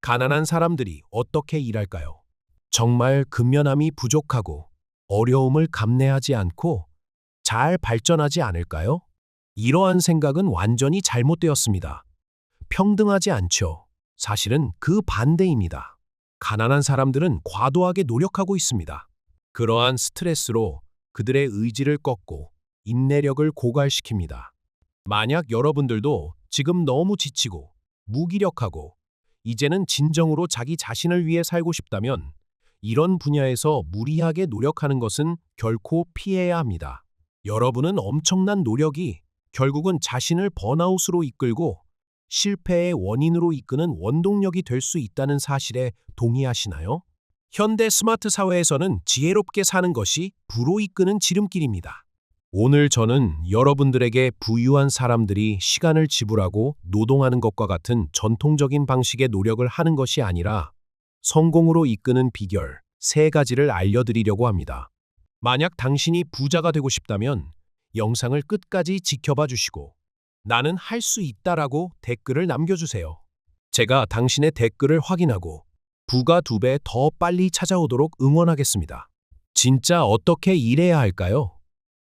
가난한 사람들이 어떻게 일할까요? 정말 근면함이 부족하고 어려움을 감내하지 않고 잘 발전하지 않을까요? 이러한 생각은 완전히 잘못되었습니다. 평등하지 않죠. 사실은 그 반대입니다. 가난한 사람들은 과도하게 노력하고 있습니다. 그러한 스트레스로 그들의 의지를 꺾고 인내력을 고갈시킵니다. 만약 여러분들도 지금 너무 지치고 무기력하고 이제는 진정으로 자기 자신을 위해 살고 싶다면 이런 분야에서 무리하게 노력하는 것은 결코 피해야 합니다. 여러분은 엄청난 노력이 결국은 자신을 번아웃으로 이끌고 실패의 원인으로 이끄는 원동력이 될 수 있다는 사실에 동의하시나요? 현대 스마트 사회에서는 지혜롭게 사는 것이 부로 이끄는 지름길입니다. 오늘 저는 여러분들에게 부유한 사람들이 시간을 지불하고 노동하는 것과 같은 전통적인 방식의 노력을 하는 것이 아니라 성공으로 이끄는 비결 3가지를 알려드리려고 합니다. 만약 당신이 부자가 되고 싶다면 영상을 끝까지 지켜봐 주시고 나는 할 수 있다라고 댓글을 남겨주세요. 제가 당신의 댓글을 확인하고 부가 2배 더 빨리 찾아오도록 응원하겠습니다. 진짜 어떻게 일해야 할까요?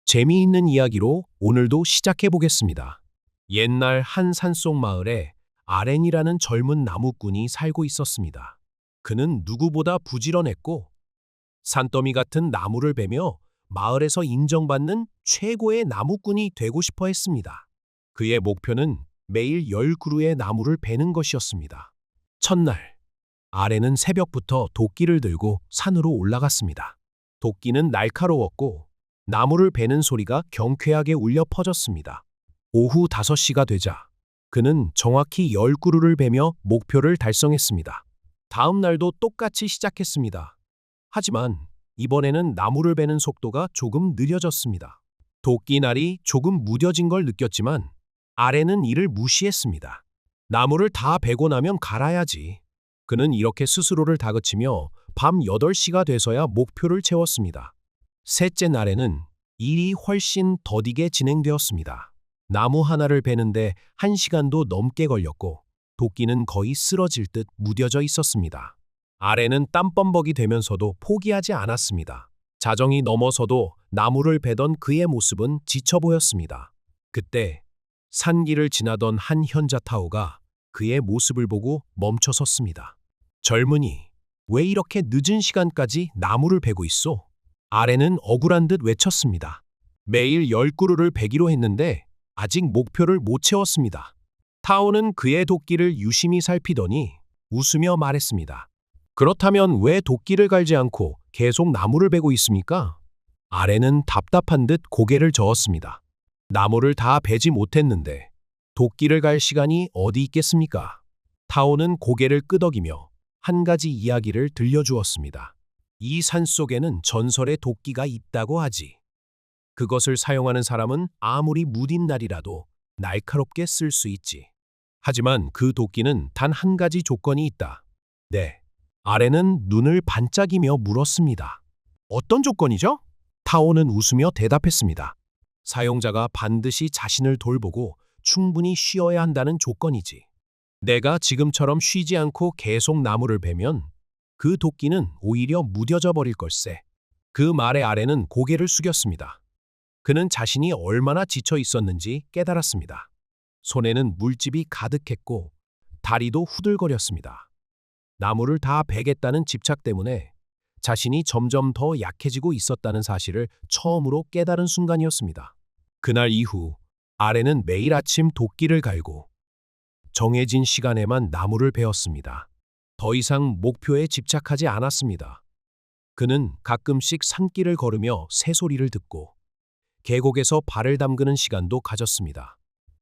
재미있는 이야기로 오늘도 시작해 보겠습니다. 옛날 한 산속 마을에 아렌이라는 젊은 나무꾼이 살고 있었습니다. 그는 누구보다 부지런했고 산더미 같은 나무를 베며 마을에서 인정받는 최고의 나무꾼이 되고 싶어 했습니다. 그의 목표는 매일 10그루의 나무를 베는 것이었습니다. 첫날, 아렌은 새벽부터 도끼를 들고 산으로 올라갔습니다. 도끼는 날카로웠고 나무를 베는 소리가 경쾌하게 울려 퍼졌습니다. 오후 5시가 되자 그는 정확히 10그루를 베며 목표를 달성했습니다. 다음 날도 똑같이 시작했습니다. 하지만 이번에는 나무를 베는 속도가 조금 느려졌습니다. 도끼날이 조금 무뎌진 걸 느꼈지만 아렌은 이를 무시했습니다. 나무를 다 베고 나면 갈아야지. 그는 이렇게 스스로를 다그치며 밤 8시가 돼서야 목표를 채웠습니다. 셋째 날에는 일이 훨씬 더디게 진행되었습니다. 나무 하나를 베는데 1시간도 넘게 걸렸고 도끼는 거의 쓰러질 듯 무뎌져 있었습니다. 아렌은 땀범벅이 되면서도 포기하지 않았습니다. 자정이 넘어서도 나무를 베던 그의 모습은 지쳐 보였습니다. 그때 산길을 지나던 한 현자타오가 그의 모습을 보고 멈춰 섰습니다. 젊은이, 왜 이렇게 늦은 시간까지 나무를 베고 있소? 아렌은 억울한 듯 외쳤습니다. 매일 10그루를 베기로 했는데 아직 목표를 못 채웠습니다. 타오는 그의 도끼를 유심히 살피더니 웃으며 말했습니다. 그렇다면 왜 도끼를 갈지 않고 계속 나무를 베고 있습니까? 아렌은 답답한 듯 고개를 저었습니다. 나무를 다 베지 못했는데 도끼를 갈 시간이 어디 있겠습니까? 타오는 고개를 끄덕이며 한 가지 이야기를 들려주었습니다. 이 산속에는 전설의 도끼가 있다고 하지. 그것을 사용하는 사람은 아무리 무딘 날이라도 날카롭게 쓸 수 있지. 하지만 그 도끼는 단 한 가지 조건이 있다. 네. 아렌은 눈을 반짝이며 물었습니다. 어떤 조건이죠? 타오는 웃으며 대답했습니다. 사용자가 반드시 자신을 돌보고 충분히 쉬어야 한다는 조건이지. 내가 지금처럼 쉬지 않고 계속 나무를 베면 그 도끼는 오히려 무뎌져 버릴 걸세. 그 말에 아렌은 고개를 숙였습니다. 그는 자신이 얼마나 지쳐 있었는지 깨달았습니다. 손에는 물집이 가득했고 다리도 후들거렸습니다. 나무를 다 베겠다는 집착 때문에 자신이 점점 더 약해지고 있었다는 사실을 처음으로 깨달은 순간이었습니다. 그날 이후 아렌은 매일 아침 도끼를 갈고 정해진 시간에만 나무를 베었습니다. 더 이상 목표에 집착하지 않았습니다. 그는 가끔씩 산길을 걸으며 새소리를 듣고 계곡에서 발을 담그는 시간도 가졌습니다.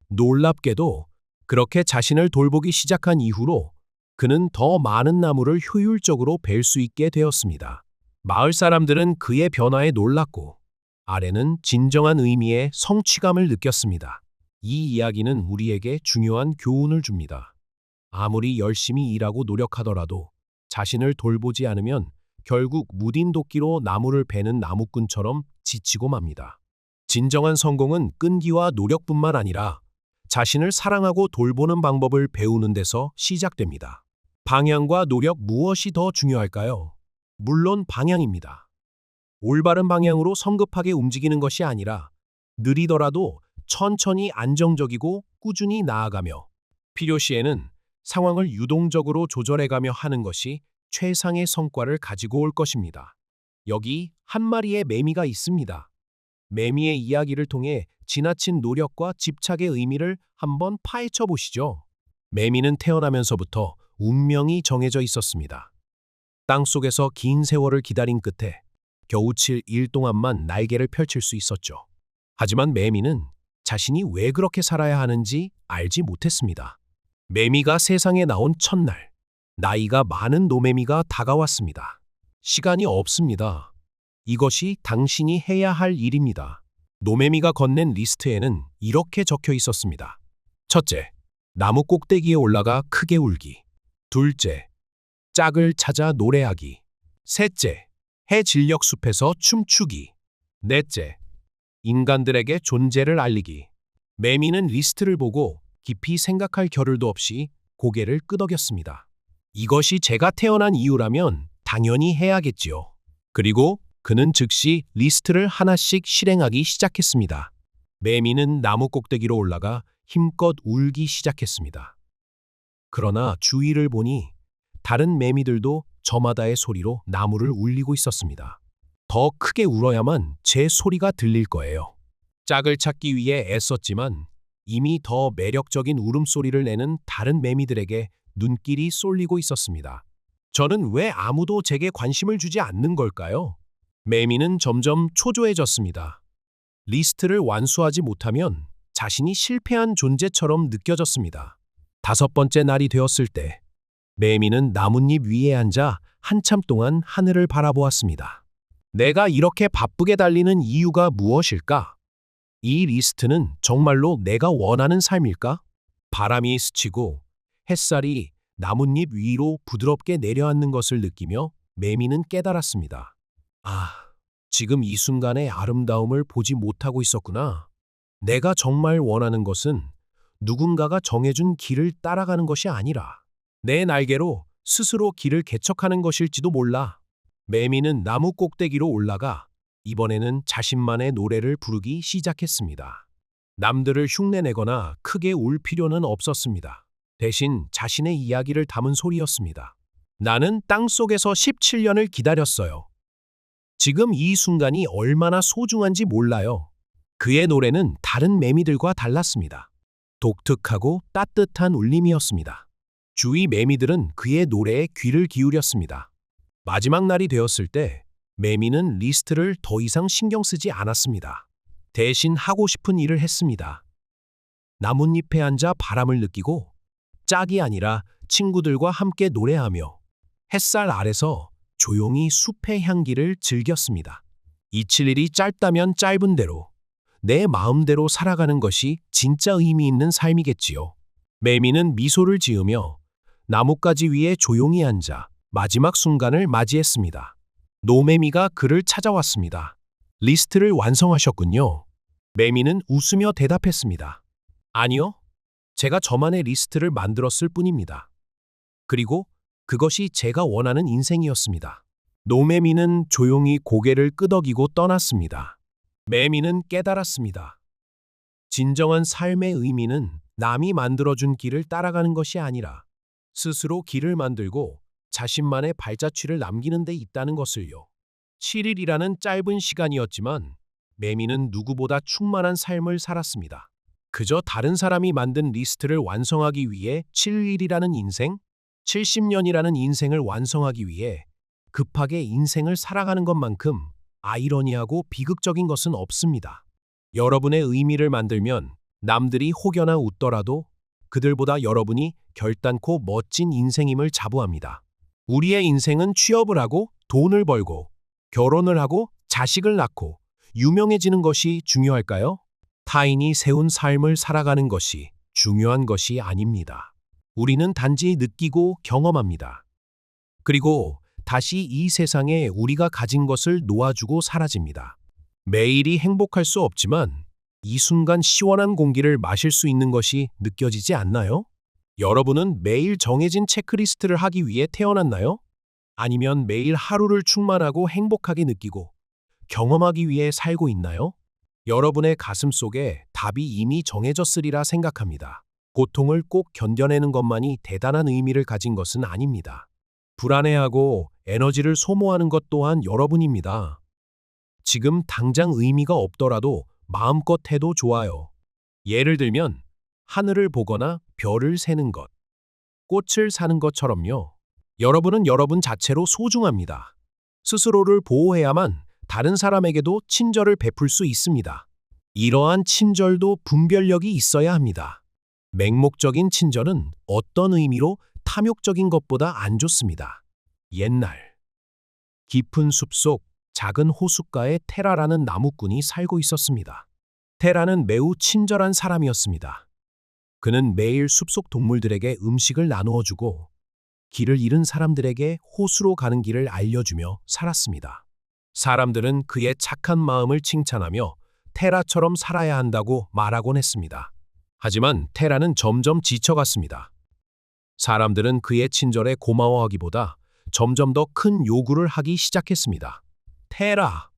놀랍게도 그렇게 자신을 돌보기 시작한 이후로 그는 더 많은 나무를 효율적으로 벨 수 있게 되었습니다. 마을 사람들은 그의 변화에 놀랐고 아렌은 진정한 의미의 성취감을 느꼈습니다. 이 이야기는 우리에게 중요한 교훈을 줍니다. 아무리 열심히 일하고 노력하더라도 자신을 돌보지 않으면 결국 무딘 도끼로 나무를 베는 나무꾼처럼 지치고 맙니다. 진정한 성공은 끈기와 노력뿐만 아니라 자신을 사랑하고 돌보는 방법을 배우는 데서 시작됩니다. 방향과 노력 무엇이 더 중요할까요? 물론 방향입니다. 올바른 방향으로 성급하게 움직이는 것이 아니라 느리더라도 천천히 안정적이고 꾸준히 나아가며 필요시에는 상황을 유동적으로 조절해가며 하는 것이 최상의 성과를 가지고 올 것입니다. 여기 한 마리의 매미가 있습니다. 매미의 이야기를 통해 지나친 노력과 집착의 의미를 한번 파헤쳐 보시죠. 매미는 태어나면서부터 운명이 정해져 있었습니다. 땅속에서 긴 세월을 기다린 끝에 겨우 7일 동안만 날개를 펼칠 수 있었죠. 하지만 매미는 자신이 왜 그렇게 살아야 하는지 알지 못했습니다. 매미가 세상에 나온 첫날, 나이가 많은 노매미가 다가왔습니다. 시간이 없습니다. 이것이 당신이 해야 할 일입니다. 노매미가 건넨 리스트에는 이렇게 적혀 있었습니다. 첫째, 나무 꼭대기에 올라가 크게 울기. 둘째, 짝을 찾아 노래하기. 셋째, 해질녘 숲에서 춤추기. 넷째, 인간들에게 존재를 알리기. 매미는 리스트를 보고 깊이 생각할 겨를도 없이 고개를 끄덕였습니다. 이것이 제가 태어난 이유라면 당연히 해야겠지요. 그리고 그는 즉시 리스트를 하나씩 실행하기 시작했습니다. 매미는 나무 꼭대기로 올라가 힘껏 울기 시작했습니다. 그러나 주위를 보니 다른 매미들도 저마다의 소리로 나무를 울리고 있었습니다. 더 크게 울어야만 제 소리가 들릴 거예요. 짝을 찾기 위해 애썼지만 이미 더 매력적인 울음소리를 내는 다른 매미들에게 눈길이 쏠리고 있었습니다. 저는 왜 아무도 제게 관심을 주지 않는 걸까요? 매미는 점점 초조해졌습니다. 리스트를 완수하지 못하면 자신이 실패한 존재처럼 느껴졌습니다. 5번째 날이 되었을 때 매미는 나뭇잎 위에 앉아 한참 동안 하늘을 바라보았습니다. 내가 이렇게 바쁘게 달리는 이유가 무엇일까? 이 리스트는 정말로 내가 원하는 삶일까? 바람이 스치고 햇살이 나뭇잎 위로 부드럽게 내려앉는 것을 느끼며 매미는 깨달았습니다. 아, 지금 이 순간의 아름다움을 보지 못하고 있었구나. 내가 정말 원하는 것은 누군가가 정해준 길을 따라가는 것이 아니라 내 날개로 스스로 길을 개척하는 것일지도 몰라. 매미는 나무 꼭대기로 올라가 이번에는 자신만의 노래를 부르기 시작했습니다. 남들을 흉내내거나 크게 울 필요는 없었습니다. 대신 자신의 이야기를 담은 소리였습니다. 나는 땅속에서 17년을 기다렸어요. 지금 이 순간이 얼마나 소중한지 몰라요. 그의 노래는 다른 매미들과 달랐습니다. 독특하고 따뜻한 울림이었습니다. 주위 매미들은 그의 노래에 귀를 기울였습니다. 마지막 날이 되었을 때 매미는 리스트를 더 이상 신경 쓰지 않았습니다. 대신 하고 싶은 일을 했습니다. 나뭇잎에 앉아 바람을 느끼고 짝이 아니라 친구들과 함께 노래하며 햇살 아래서 조용히 숲의 향기를 즐겼습니다. 27일이 짧다면 짧은 대로 내 마음대로 살아가는 것이 진짜 의미 있는 삶이겠지요. 매미는 미소를 지으며 나뭇가지 위에 조용히 앉아 마지막 순간을 맞이했습니다. 노매미가 그를 찾아왔습니다. 리스트를 완성하셨군요. 매미는 웃으며 대답했습니다. 아니요. 제가 저만의 리스트를 만들었을 뿐입니다. 그리고 그것이 제가 원하는 인생이었습니다. 노매미는 조용히 고개를 끄덕이고 떠났습니다. 매미는 깨달았습니다. 진정한 삶의 의미는 남이 만들어준 길을 따라가는 것이 아니라 스스로 길을 만들고 자신만의 발자취를 남기는 데 있다는 것을요. 7일이라는 짧은 시간이었지만 매미는 누구보다 충만한 삶을 살았습니다. 그저 다른 사람이 만든 리스트를 완성하기 위해 7일이라는 인생, 70년이라는 인생을 완성하기 위해 급하게 인생을 살아가는 것만큼 아이러니하고 비극적인 것은 없습니다. 여러분의 의미를 만들면 남들이 혹여나 웃더라도 그들보다 여러분이 결단코 멋진 인생임을 자부합니다. 우리의 인생은 취업을 하고 돈을 벌고 결혼을 하고 자식을 낳고 유명해지는 것이 중요할까요? 타인이 세운 삶을 살아가는 것이 중요한 것이 아닙니다. 우리는 단지 느끼고 경험합니다. 그리고 다시 이 세상에 우리가 가진 것을 놓아주고 사라집니다. 매일이 행복할 수 없지만 이 순간 시원한 공기를 마실 수 있는 것이 느껴지지 않나요? 여러분은 매일 정해진 체크리스트를 하기 위해 태어났나요? 아니면 매일 하루를 충만하고 행복하게 느끼고 경험하기 위해 살고 있나요? 여러분의 가슴 속에 답이 이미 정해졌으리라 생각합니다. 고통을 꼭 견뎌내는 것만이 대단한 의미를 가진 것은 아닙니다. 불안해하고 에너지를 소모하는 것 또한 여러분입니다. 지금 당장 의미가 없더라도 마음껏 해도 좋아요. 예를 들면 하늘을 보거나 별을 세는 것, 꽃을 사는 것처럼요. 여러분은 여러분 자체로 소중합니다. 스스로를 보호해야만 다른 사람에게도 친절을 베풀 수 있습니다. 이러한 친절도 분별력이 있어야 합니다. 맹목적인 친절은 어떤 의미로 탐욕적인 것보다 안 좋습니다. 옛날 깊은 숲속 작은 호숫가에 테라라는 나무꾼이 살고 있었습니다. 테라는 매우 친절한 사람이었습니다. 그는 매일 숲속 동물들에게 음식을 나누어 주고 길을 잃은 사람들에게 호수로 가는 길을 알려주며 살았습니다. 사람들은 그의 착한 마음을 칭찬하며 테라처럼 살아야 한다고 말하곤 했습니다. 하지만 테라는 점점 지쳐갔습니다. 사람들은 그의 친절에 고마워하기보다 점점 더 큰 요구를 하기 시작했습니다. 테라,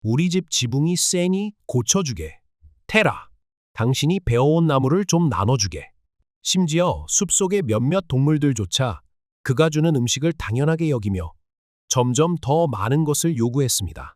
우리 집 지붕이 세니 고쳐주게. 테라, 당신이 베어온 나무를 좀 나눠주게. 심지어 숲속의 몇몇 동물들조차 그가 주는 음식을 당연하게 여기며 점점 더 많은 것을 요구했습니다.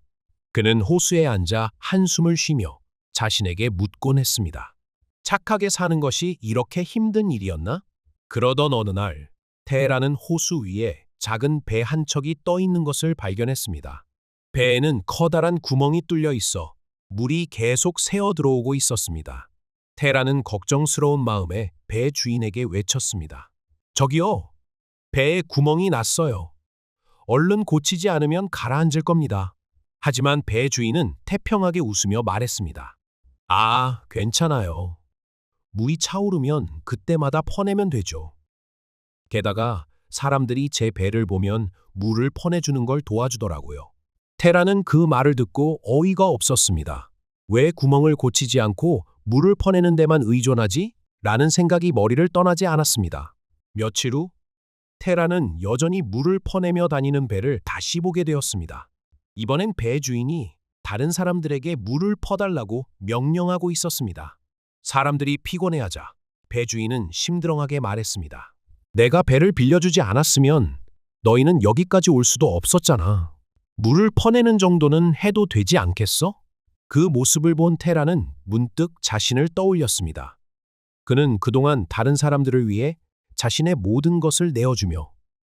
그는 호수에 앉아 한숨을 쉬며 자신에게 묻곤 했습니다. 착하게 사는 것이 이렇게 힘든 일이었나? 그러던 어느 날, 테라는 호수 위에 작은 배 한 척이 떠 있는 것을 발견했습니다. 배에는 커다란 구멍이 뚫려 있어 물이 계속 새어 들어오고 있었습니다. 테라는 걱정스러운 마음에 배 주인에게 외쳤습니다. 저기요, 배에 구멍이 났어요. 얼른 고치지 않으면 가라앉을 겁니다. 하지만 배 주인은 태평하게 웃으며 말했습니다. 아, 괜찮아요. 물이 차오르면 그때마다 퍼내면 되죠. 게다가 사람들이 제 배를 보면 물을 퍼내주는 걸 도와주더라고요. 테라는 그 말을 듣고 어이가 없었습니다. 왜 구멍을 고치지 않고 물을 퍼내는 데만 의존하지? 라는 생각이 머리를 떠나지 않았습니다. 며칠 후 테라는 여전히 물을 퍼내며 다니는 배를 다시 보게 되었습니다. 이번엔 배 주인이 다른 사람들에게 물을 퍼달라고 명령하고 있었습니다. 사람들이 피곤해하자 배 주인은 심드렁하게 말했습니다. 내가 배를 빌려주지 않았으면 너희는 여기까지 올 수도 없었잖아. 물을 퍼내는 정도는 해도 되지 않겠어? 그 모습을 본 테라는 문득 자신을 떠올렸습니다. 그는 그동안 다른 사람들을 위해 자신의 모든 것을 내어주며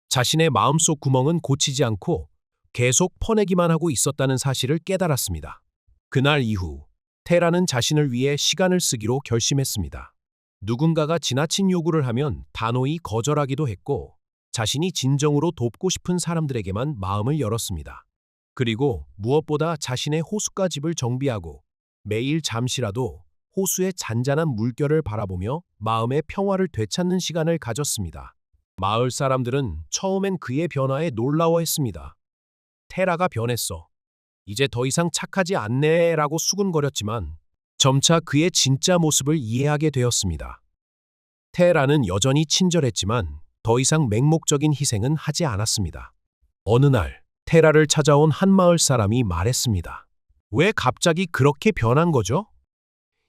자신의 마음속 구멍은 고치지 않고 계속 퍼내기만 하고 있었다는 사실을 깨달았습니다. 그날 이후 테라는 자신을 위해 시간을 쓰기로 결심했습니다. 누군가가 지나친 요구를 하면 단호히 거절하기도 했고 자신이 진정으로 돕고 싶은 사람들에게만 마음을 열었습니다. 그리고 무엇보다 자신의 호숫가 집을 정비하고 매일 잠시라도 호수의 잔잔한 물결을 바라보며 마음의 평화를 되찾는 시간을 가졌습니다. 마을 사람들은 처음엔 그의 변화에 놀라워했습니다. 테라가 변했어. 이제 더 이상 착하지 않네 라고 수군거렸지만 점차 그의 진짜 모습을 이해하게 되었습니다. 테라는 여전히 친절했지만 더 이상 맹목적인 희생은 하지 않았습니다. 어느 날 테라를 찾아온 한 마을 사람이 말했습니다. 왜 갑자기 그렇게 변한 거죠?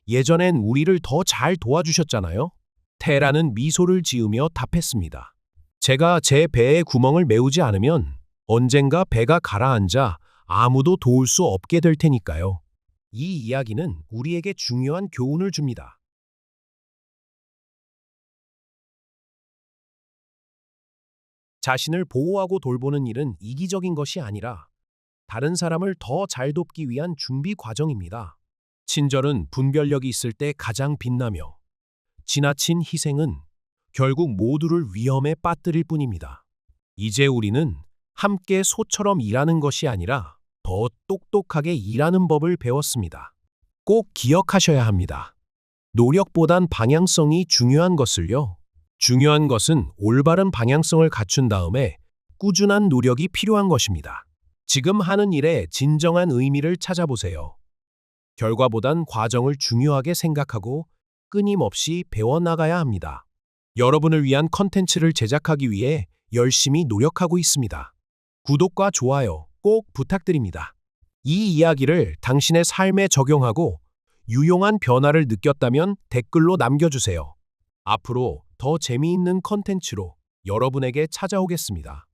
예전엔 우리를 더 잘 도와주셨잖아요? 테라는 미소를 지으며 답했습니다. 제가 제 배에 구멍을 메우지 않으면 언젠가 배가 가라앉아 아무도 도울 수 없게 될 테니까요. 이 이야기는 우리에게 중요한 교훈을 줍니다. 자신을 보호하고 돌보는 일은 이기적인 것이 아니라 다른 사람을 더 잘 돕기 위한 준비 과정입니다. 친절은 분별력이 있을 때 가장 빛나며 지나친 희생은 결국 모두를 위험에 빠뜨릴 뿐입니다. 이제 우리는 함께 소처럼 일하는 것이 아니라 더 똑똑하게 일하는 법을 배웠습니다. 꼭 기억하셔야 합니다. 노력보단 방향성이 중요한 것을요. 중요한 것은 올바른 방향성을 갖춘 다음에 꾸준한 노력이 필요한 것입니다. 지금 하는 일에 진정한 의미를 찾아보세요. 결과보단 과정을 중요하게 생각하고 끊임없이 배워나가야 합니다. 여러분을 위한 컨텐츠를 제작하기 위해 열심히 노력하고 있습니다. 구독과 좋아요 꼭 부탁드립니다. 이 이야기를 당신의 삶에 적용하고 유용한 변화를 느꼈다면 댓글로 남겨주세요. 앞으로 더 재미있는 컨텐츠로 여러분에게 찾아오겠습니다.